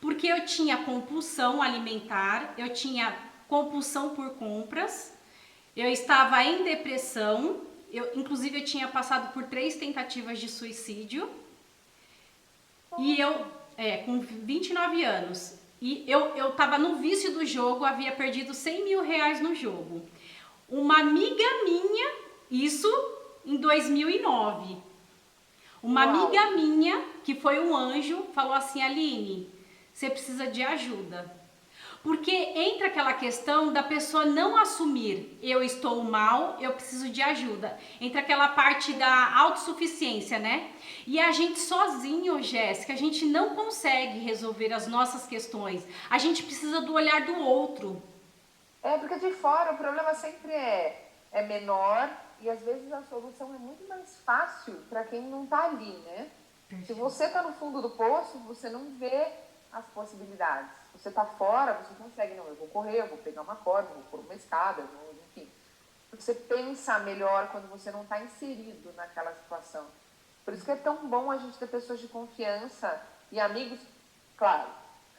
Porque eu tinha compulsão alimentar, eu tinha compulsão por compras, eu estava em depressão, inclusive eu tinha passado por 3 tentativas de suicídio, e eu, Nossa. com 29 anos, e eu tava no vício do jogo, havia perdido 100 mil reais no jogo. Uma amiga minha, isso em 2009, uma Uau. amiga minha, que foi um anjo, falou assim: Aline, você precisa de ajuda. Porque entra aquela questão da pessoa não assumir, eu estou mal, eu preciso de ajuda. Entra aquela parte da autossuficiência, né? E a gente sozinho, Jéssica, a gente não consegue resolver as nossas questões. A gente precisa do olhar do outro. É, porque de fora o problema sempre é menor e às vezes a solução é muito mais fácil para quem não está ali, né? Se Perfeito. você está no fundo do poço, você não vê as possibilidades. Se você está fora, você consegue, não, eu vou correr, eu vou pegar uma corda, vou pôr uma escada, enfim. Você pensa melhor quando você não está inserido naquela situação. Por isso que é tão bom a gente ter pessoas de confiança e amigos, claro,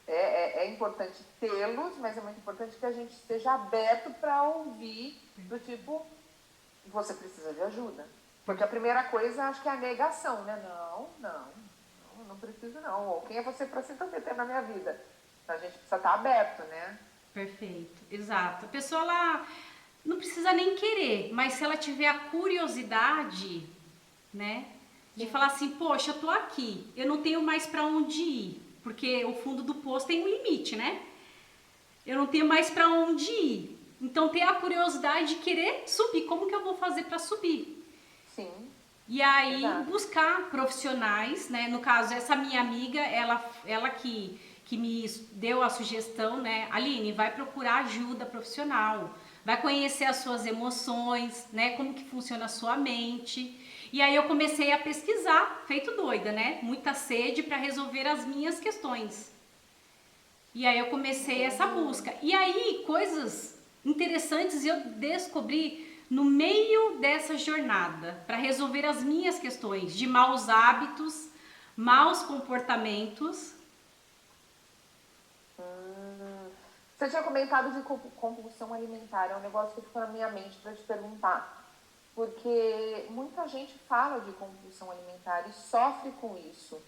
é importante tê-los, mas é muito importante que a gente esteja aberto para ouvir do tipo, você precisa de ajuda. Porque a primeira coisa, acho que é a negação, né? Não preciso não. Ou quem é você para se intrometer na minha vida? Então, a gente precisa estar aberto, né? Perfeito, exato. A pessoa ela não precisa nem querer, mas se ela tiver a curiosidade, né, de Sim, falar assim, poxa, eu tô aqui, eu não tenho mais para onde ir, porque o fundo do poço tem um limite, né? Eu não tenho mais para onde ir. Então ter a curiosidade de querer subir, como que eu vou fazer para subir? sim, E aí exato. buscar profissionais, né? No caso, essa minha amiga, ela que me deu a sugestão, né? Aline, vai procurar ajuda profissional, vai conhecer as suas emoções, né? Como que funciona a sua mente. E aí eu comecei a pesquisar, feito doida, né? Muita sede para resolver as minhas questões. E aí eu comecei essa Entendi. busca. E aí coisas interessantes eu descobri no meio dessa jornada para resolver as minhas questões de maus hábitos, maus comportamentos. Você tinha comentado de compulsão alimentar, é um negócio que ficou na minha mente para te perguntar. Porque muita gente fala de compulsão alimentar e sofre com isso.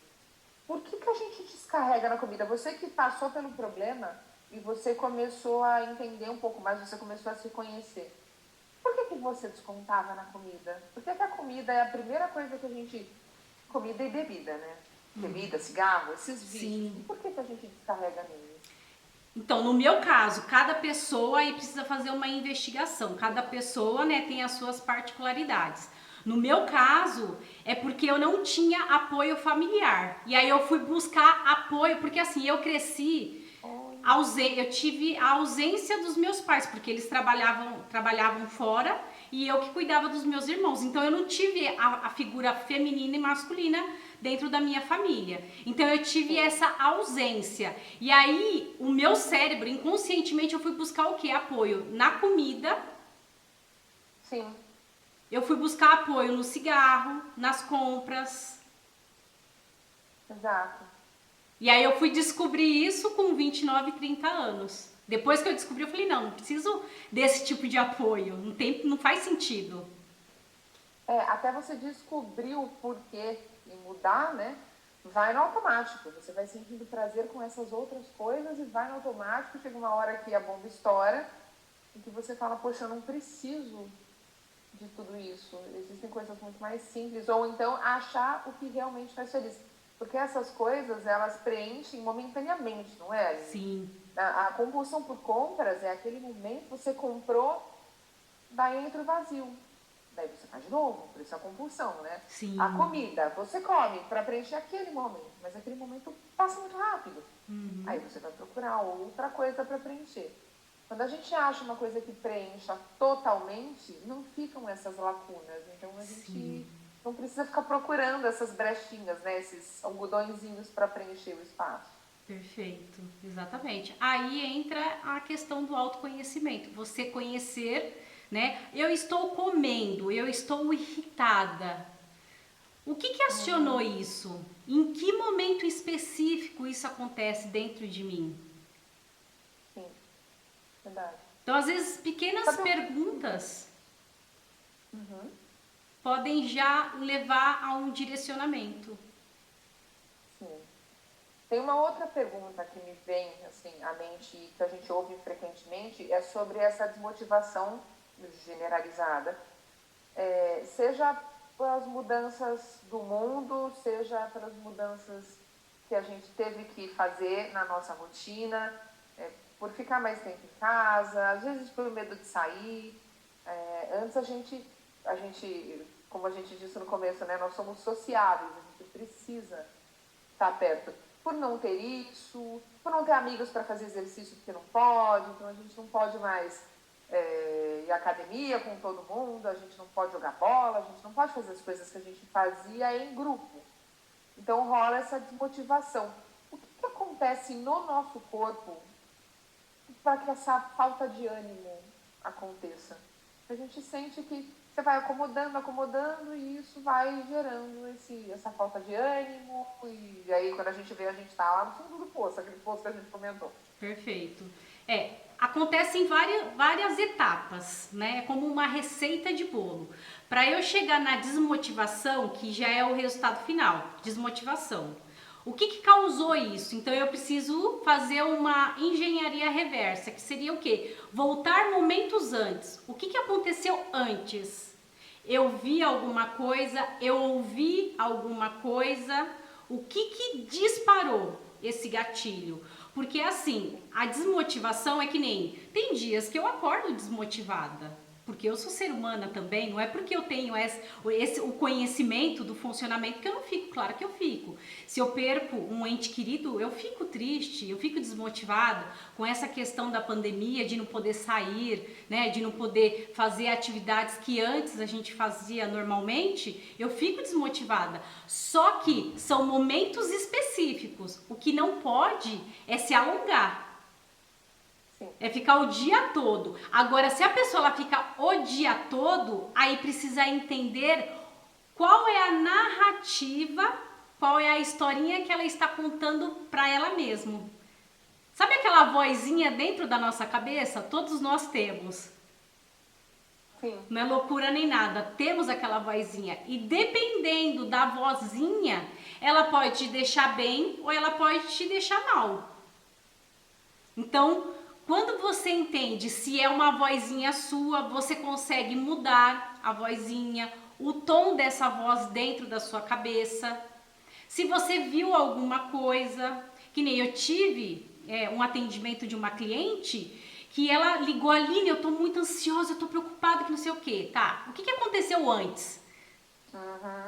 Por que a gente descarrega na comida? Você que passou pelo problema e você começou a entender um pouco mais, você começou a se conhecer. Por que você descontava na comida? Por que a comida é a primeira coisa que a gente... Comida e bebida, né? Bebida, cigarro, esses vícios. E Sim. por que a gente descarrega neles? Então, no meu caso, cada pessoa aí precisa fazer uma investigação. Cada pessoa, né, tem as suas particularidades. No meu caso, é porque eu não tinha apoio familiar. E aí eu fui buscar apoio, porque assim, eu cresci Olha, eu tive a ausência dos meus pais, porque eles trabalhavam fora e eu que cuidava dos meus irmãos. Então eu não tive a figura feminina e masculina dentro da minha família. Então eu tive sim, essa ausência. E aí o meu cérebro, inconscientemente, eu fui buscar o que? Apoio na comida, sim, eu fui buscar apoio no cigarro, nas compras. exato. E aí eu fui descobrir isso com 29, 30 anos. Depois que eu descobri, eu falei, não preciso desse tipo de apoio. Não faz sentido. É, até você descobrir o porquê e mudar, né? Vai no automático. Você vai sentindo prazer com essas outras coisas e vai no automático. Chega uma hora que a bomba estoura e que você fala, poxa, eu não preciso de tudo isso. Existem coisas muito mais simples. Ou então achar o que realmente faz feliz. Porque essas coisas, elas preenchem momentaneamente, não é, Aline? Sim, A compulsão por compras é aquele momento que você comprou, daí entra o vazio. Daí você faz de novo, por isso é a compulsão, né? A sim. comida, você come para preencher aquele momento, mas aquele momento passa muito rápido. Aí você vai procurar outra coisa para preencher. Quando a gente acha uma coisa que preencha totalmente, não ficam essas lacunas. Então a Sim, gente não precisa ficar procurando essas brechinhas, né? Esses algodõezinhos para preencher o espaço. perfeito. Exatamente. Aí entra a questão do autoconhecimento. Você conhecer, né? Eu estou comendo, eu estou irritada. O que que acionou Hum, isso? Em que momento específico isso acontece dentro de mim? Sim, verdade. Então, às vezes, pequenas perguntas podem já levar a um direcionamento. Sim. Tem uma outra pergunta que me vem assim à mente, que a gente ouve frequentemente, é sobre essa desmotivação generalizada, seja pelas mudanças do mundo, seja pelas mudanças que a gente teve que fazer na nossa rotina, por ficar mais tempo em casa, às vezes por medo de sair. Antes a gente, como a gente disse no começo, né, nós somos sociáveis, a gente precisa estar perto. Por não ter isso, por não ter amigos para fazer exercício porque não pode, então a gente não pode mais ir à academia com todo mundo, a gente não pode jogar bola, a gente não pode fazer as coisas que a gente fazia em grupo. Então rola essa desmotivação. O que acontece no nosso corpo para que essa falta de ânimo aconteça? A gente sente que você vai acomodando e isso vai gerando essa falta de ânimo, e aí quando a gente vê, a gente está lá no fundo do poço, aquele poço que a gente comentou. Perfeito. Acontece em várias etapas, né? É como uma receita de bolo. Para eu chegar na desmotivação, que já é o resultado final, desmotivação. O que causou isso? Então eu preciso fazer uma engenharia reversa, que seria o quê? Voltar momentos antes. O que aconteceu antes? Eu vi alguma coisa, eu ouvi alguma coisa. O que disparou esse gatilho? Porque assim, a desmotivação é que nem... Tem dias que eu acordo desmotivada. Porque eu sou ser humana também, não é porque eu tenho o conhecimento do funcionamento que eu não fico, claro que eu fico. Se eu perco um ente querido, eu fico triste, eu fico desmotivada com essa questão da pandemia, de não poder sair, né, de não poder fazer atividades que antes a gente fazia normalmente, eu fico desmotivada. Só que são momentos específicos, o que não pode é se alongar. É ficar o dia todo. Agora, se a pessoa ela fica o dia todo, aí precisa entender qual é a narrativa, qual é a historinha que ela está contando para ela mesma. Sabe aquela vozinha dentro da nossa cabeça? Todos nós temos. Sim. Não é loucura nem nada. Temos aquela vozinha. E dependendo da vozinha, ela pode te deixar bem ou ela pode te deixar mal. Então, quando você entende se é uma vozinha sua, você consegue mudar a vozinha, o tom dessa voz dentro da sua cabeça. Se você viu alguma coisa, que nem eu tive um atendimento de uma cliente, que ela ligou, Aline, eu tô muito ansiosa, eu tô preocupada, que não sei o que, tá? O que aconteceu antes?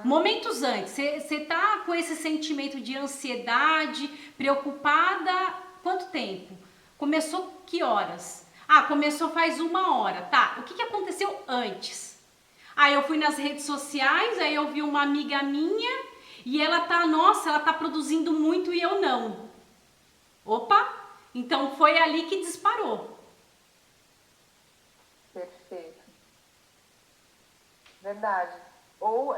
Momentos antes, você tá com esse sentimento de ansiedade, preocupada, quanto tempo? Começou que horas? Ah, começou faz 1 hora, tá? O que aconteceu antes? Aí eu fui nas redes sociais, aí eu vi uma amiga minha e ela tá, nossa, ela tá produzindo muito e eu não. Opa, então foi ali que disparou. Perfeito. Verdade. Ou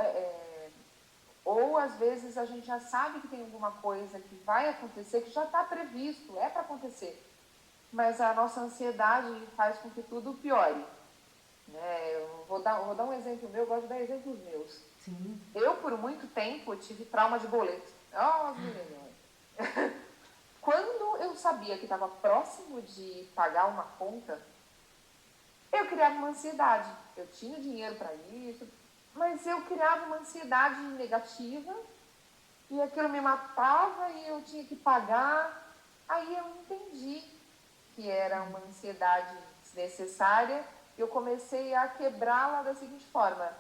às vezes a gente já sabe que tem alguma coisa que vai acontecer, que já está previsto, é para acontecer, mas a nossa ansiedade faz com que tudo piore. Eu vou dar um exemplo meu, eu gosto de dar exemplos meus. Sim. Eu, por muito tempo, tive trauma de boleto. Oh, menina. Quando eu sabia que estava próximo de pagar uma conta, eu criava uma ansiedade. Eu tinha dinheiro para isso, mas eu criava uma ansiedade negativa e aquilo me matava e eu tinha que pagar. Aí eu entendi que era uma ansiedade desnecessária e eu comecei a quebrá-la da seguinte forma: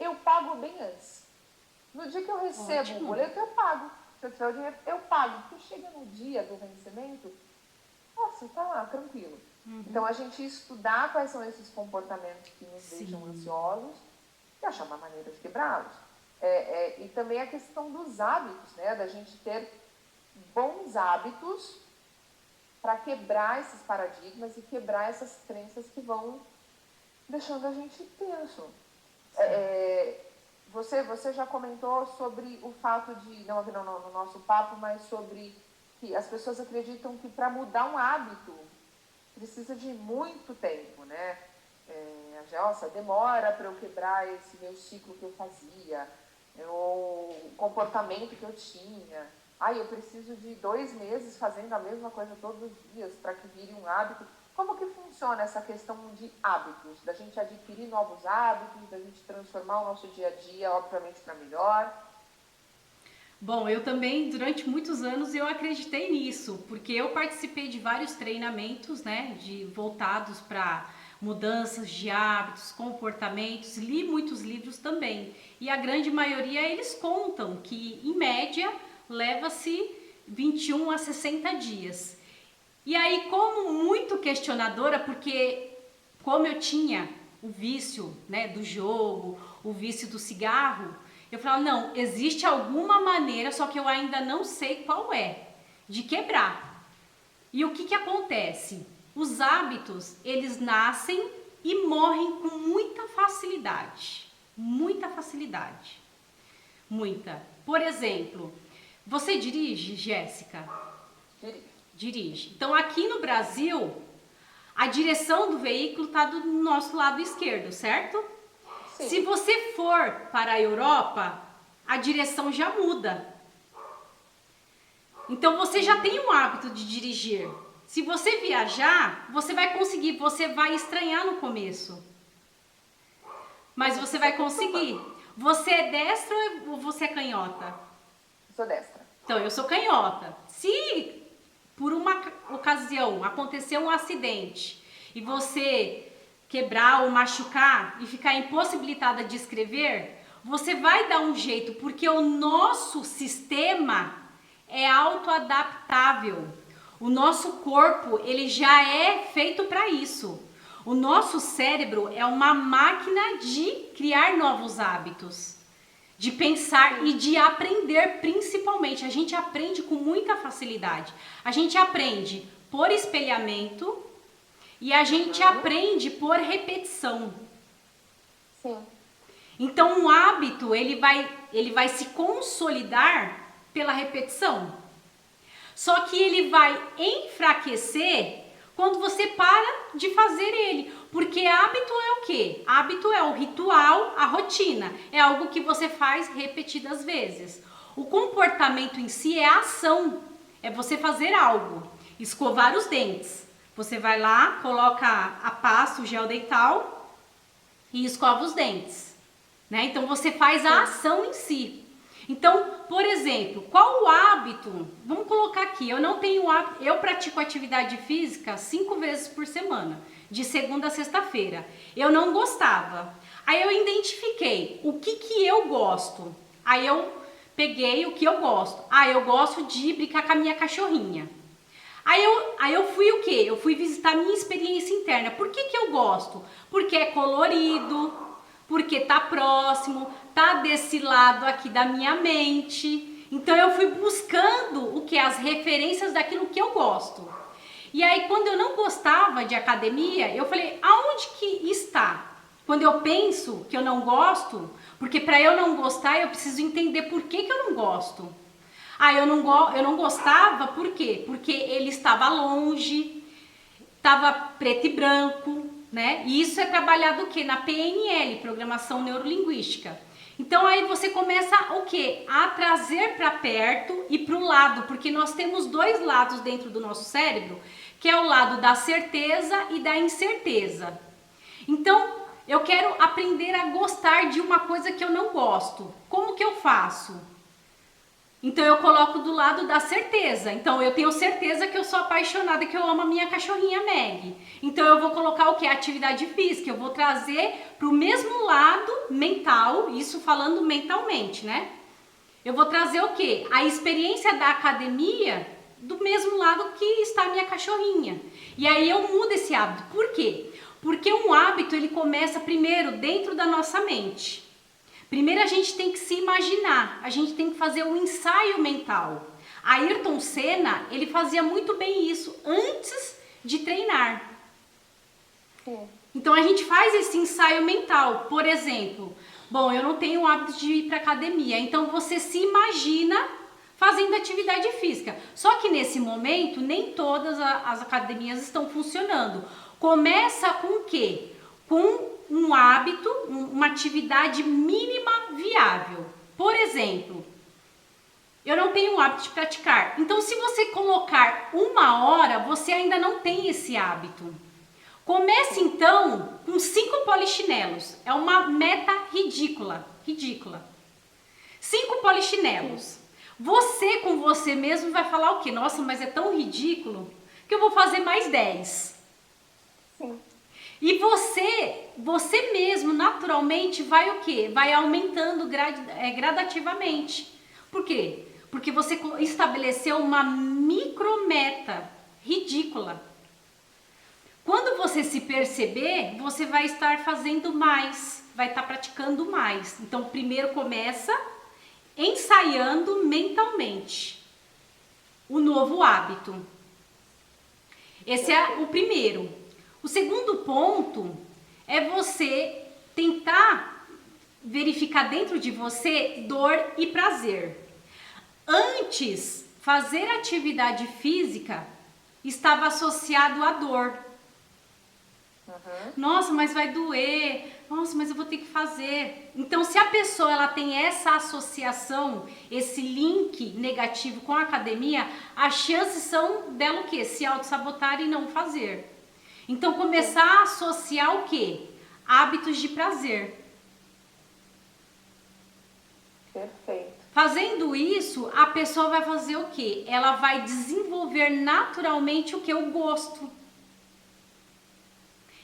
eu pago bem antes. No dia que eu recebo o boleto, eu pago. Se eu tiver o dinheiro, eu pago. Porque chega no dia do vencimento, nossa, tá lá, tranquilo. Então, a gente estudar quais são esses comportamentos que nos deixam ansiosos e achar uma maneira de quebrá-los. E também a questão dos hábitos, né? Da gente ter bons hábitos para quebrar esses paradigmas e quebrar essas crenças que vão deixando a gente tenso. Você já comentou sobre o fato de, não aqui no nosso papo, mas sobre que as pessoas acreditam que para mudar um hábito precisa de muito tempo, né? Nossa, demora para eu quebrar esse meu ciclo que eu fazia, o comportamento que eu tinha. Eu preciso de 2 meses fazendo a mesma coisa todos os dias para que vire um hábito. Como que funciona essa questão de hábitos? Da gente adquirir novos hábitos, da gente transformar o nosso dia a dia, obviamente, para melhor? Bom, eu também, durante muitos anos, eu acreditei nisso, porque eu participei de vários treinamentos, né, voltados para mudanças de hábitos, comportamentos, li muitos livros também. E a grande maioria, eles contam que, em média, leva-se 21 a 60 dias. E aí, como muito questionadora, porque como eu tinha o vício, né, do jogo, o vício do cigarro, eu falava, não, existe alguma maneira, só que eu ainda não sei qual é, de quebrar. E o que acontece? Os hábitos, eles nascem e morrem com muita facilidade. Muita facilidade. Muita. Por exemplo, você dirige, Jéssica? Dirige. Então, aqui no Brasil, a direção do veículo está do nosso lado esquerdo, certo? Sim. Se você for para a Europa, a direção já muda. Então, você já tem um hábito de dirigir. Se você viajar, você vai conseguir, você vai estranhar no começo. Mas você vai conseguir. Você é destra ou você é canhota? Sou destra. Então, eu sou canhota. Se por uma ocasião acontecer um acidente e você quebrar ou machucar e ficar impossibilitada de escrever, você vai dar um jeito, porque o nosso sistema é autoadaptável. O nosso corpo, ele já é feito para isso. O nosso cérebro é uma máquina de criar novos hábitos, de pensar e de aprender principalmente. A gente aprende com muita facilidade. A gente aprende por espelhamento e a gente aprende por repetição. Sim. Então, um hábito, ele vai se consolidar pela repetição. Só que ele vai enfraquecer quando você para de fazer ele. Porque hábito é o quê? Hábito é o ritual, a rotina. É algo que você faz repetidas vezes. O comportamento em si é a ação. É você fazer algo. Escovar os dentes. Você vai lá, coloca a pasta, o gel dental e escova os dentes. Né? Então, você faz a ação em si. Então, por exemplo, qual o hábito? Vamos colocar aqui, eu não tenho hábito, eu pratico atividade física 5 vezes por semana, de segunda a sexta-feira. Eu não gostava. Aí eu identifiquei o que eu gosto. Aí eu peguei o que eu gosto. Eu gosto de brincar com a minha cachorrinha. Aí eu fui o quê? Eu fui visitar a minha experiência interna. Por que eu gosto? Porque é colorido, porque tá próximo, tá desse lado aqui da minha mente. Então eu fui buscando o que? As referências daquilo que eu gosto. E aí quando eu não gostava de academia, eu falei, aonde que está? Quando eu penso que eu não gosto, porque para eu não gostar eu preciso entender por que eu não gosto. Eu não gostava, por quê? Porque ele estava longe, estava preto e branco, né? E isso é trabalhado o quê? Na PNL, Programação Neurolinguística. Então aí você começa o quê? A trazer para perto e para o lado, porque nós temos 2 lados dentro do nosso cérebro, que é o lado da certeza e da incerteza. Então, eu quero aprender a gostar de uma coisa que eu não gosto. Como que eu faço? Então eu coloco do lado da certeza. Então eu tenho certeza que eu sou apaixonada, que eu amo a minha cachorrinha Meg. Então eu vou colocar o que? Atividade física. Eu vou trazer para o mesmo lado mental, isso falando mentalmente, né? Eu vou trazer o que? A experiência da academia do mesmo lado que está a minha cachorrinha. E aí eu mudo esse hábito. Por quê? Porque um hábito ele começa primeiro dentro da nossa mente. Primeiro a gente tem que se imaginar, a gente tem que fazer um ensaio mental. Ayrton Senna, ele fazia muito bem isso antes de treinar. Então a gente faz esse ensaio mental. Por exemplo, Bom, eu não tenho o hábito de ir para academia, então você se imagina fazendo atividade física. Só que nesse momento, nem todas as academias estão funcionando. Começa com o quê? Com um hábito, uma atividade mínima viável. Por exemplo, eu não tenho o hábito de praticar. Então, se você colocar 1 hora, você ainda não tem esse hábito. Comece então com 5 polichinelos. É uma meta ridícula, ridícula. 5 polichinelos. Você com você mesmo vai falar o quê? Nossa, mas é tão ridículo que eu vou fazer mais 10. Sim. E você mesmo naturalmente vai o quê? Vai aumentando gradativamente. Por quê? Porque você estabeleceu uma micrometa ridícula. Quando você se perceber, você vai estar fazendo mais, vai estar praticando mais. Então, primeiro começa ensaiando mentalmente o novo hábito. Esse é o primeiro. O segundo ponto é você tentar verificar dentro de você dor e prazer. Antes, fazer atividade física estava associado à dor. Nossa, mas vai doer. Nossa, mas eu vou ter que fazer. Então, se a pessoa ela tem essa associação, esse link negativo com a academia, as chances são dela o quê? Se auto-sabotar e não fazer. Então, começar a associar o quê? Hábitos de prazer. Perfeito. Fazendo isso, a pessoa vai fazer o quê? Ela vai desenvolver naturalmente o que? O gosto.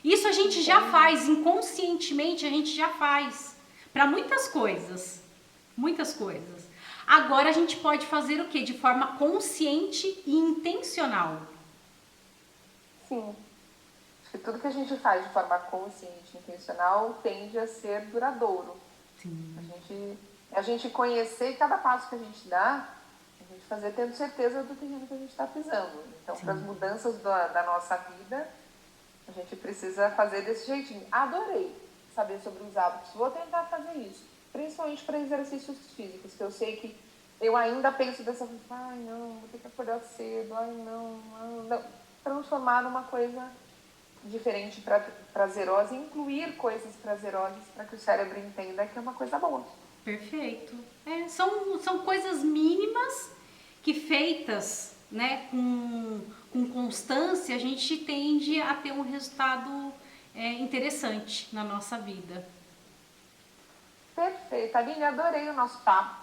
Isso a gente já faz, inconscientemente a gente já faz. Para muitas coisas. Muitas coisas. Agora a gente pode fazer o quê? De forma consciente e intencional. Sim. Acho que tudo que a gente faz de forma consciente e intencional tende a ser duradouro. Sim. A gente conhecer cada passo que a gente dá, a gente fazer tendo certeza do terreno que a gente está pisando. Então, para as mudanças da nossa vida, a gente precisa fazer desse jeitinho. Adorei saber sobre os hábitos. Vou tentar fazer isso. Principalmente para exercícios físicos, que eu sei que eu ainda penso dessa forma. Ai, não, vou ter que acordar cedo. Ai, não. Transformar numa coisa diferente, prazerosa. Incluir coisas prazerosas para que o cérebro entenda que é uma coisa boa. Perfeito. São coisas mínimas que feitas, né, com constância, a gente tende a ter um resultado interessante na nossa vida. Perfeito. Aline, adorei o nosso papo.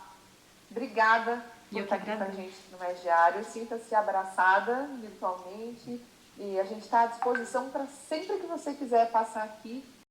Obrigada por estar aqui com a gente no Mês Diário. Sinta-se abraçada virtualmente e a gente está à disposição para sempre que você quiser passar aqui